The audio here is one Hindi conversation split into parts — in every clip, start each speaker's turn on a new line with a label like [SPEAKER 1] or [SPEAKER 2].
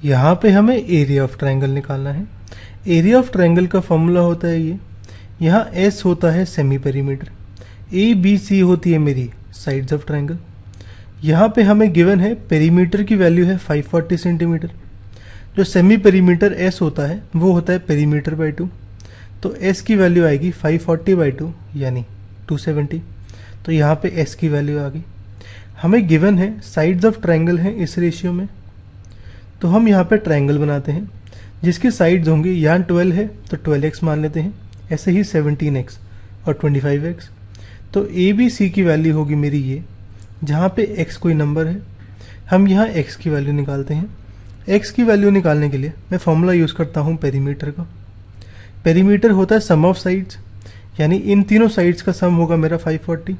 [SPEAKER 1] यहाँ पे हमें एरिया ऑफ ट्रायंगल निकालना है। एरिया ऑफ ट्रायंगल का फॉर्मूला होता है ये, यहाँ एस होता है semi perimeter, A B C होती है मेरी साइड्स ऑफ ट्रायंगल। यहाँ पे हमें गिवन है पेरीमीटर की वैल्यू है 540 सेंटीमीटर। जो सेमी पेरीमीटर एस होता है वो होता है पेरीमीटर बाई 2, तो एस की वैल्यू आएगी 540 बाई 2 यानी 270। तो यहाँ पे एस की वैल्यू आ गई। हमें गिवन है साइड्स ऑफ ट्रायंगल है इस रेशियो में, तो हम यहाँ पे ट्रायंगल बनाते हैं जिसकी साइड्स होंगी, यहाँ 12 है तो 12x मान लेते हैं, ऐसे ही 17x और 25x। तो ए बी सी की वैल्यू होगी मेरी ये, जहाँ पे x कोई नंबर है, हम यहाँ x की वैल्यू निकालते हैं। x की वैल्यू निकालने के लिए मैं फॉर्मूला यूज़ करता हूँ पेरीमीटर का। पेरीमीटर होता है सम ऑफ साइड्स, यानी इन तीनों साइड्स का सम होगा मेरा 540,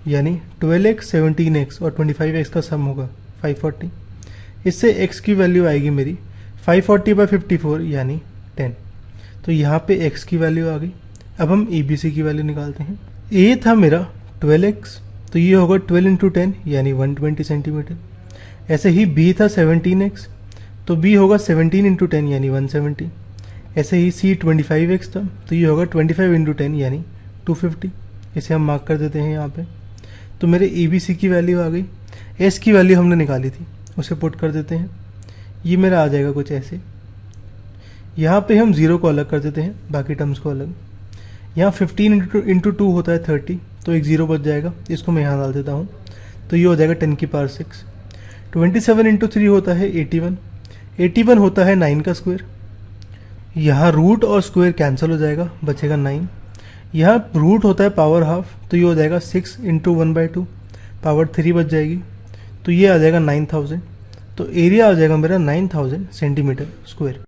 [SPEAKER 1] यानी 12x 17x और 25x का सम होगा 540। इससे x की वैल्यू आएगी मेरी 540 बाई 54 यानी 10। तो यहाँ पे x की वैल्यू आ गई। अब हम ए बी सी की वैल्यू निकालते हैं। a था मेरा 12x, तो ये होगा 12 इंटू 10 यानी 120 सेंटीमीटर। ऐसे ही b था 17x, तो b होगा 17 इंटू 10 यानी 170। ऐसे ही c 25x था, तो ये होगा 25 इंटू 10 यानी 250। इसे हम मार्क कर देते हैं यहाँ पे। तो मेरे ए बी सी की वैल्यू आ गई। s की वैल्यू हमने निकाली थी, उसे पुट कर देते हैं। ये मेरा आ जाएगा कुछ ऐसे। यहाँ पे हम 0 को अलग कर देते हैं, बाकी टर्म्स को अलग। यहाँ 15 इंटू 2 होता है 30, तो एक 0 बच जाएगा, इसको मैं यहाँ डाल देता हूँ। तो ये हो जाएगा 10 की पावर 6। 27 इंटू 3 होता है 81, 81 होता है 9 का स्क्वायर। यहाँ रूट और स्क्वायर कैंसिल हो जाएगा, बचेगा 9। यहाँ रूट होता है पावर हाफ, तो ये हो जाएगा 6 इंटू 1/2, पावर 3 बच जाएगी, तो ये आ जाएगा 9000। तो एरिया आ जाएगा मेरा 9000 सेंटीमीटर स्क्वायर।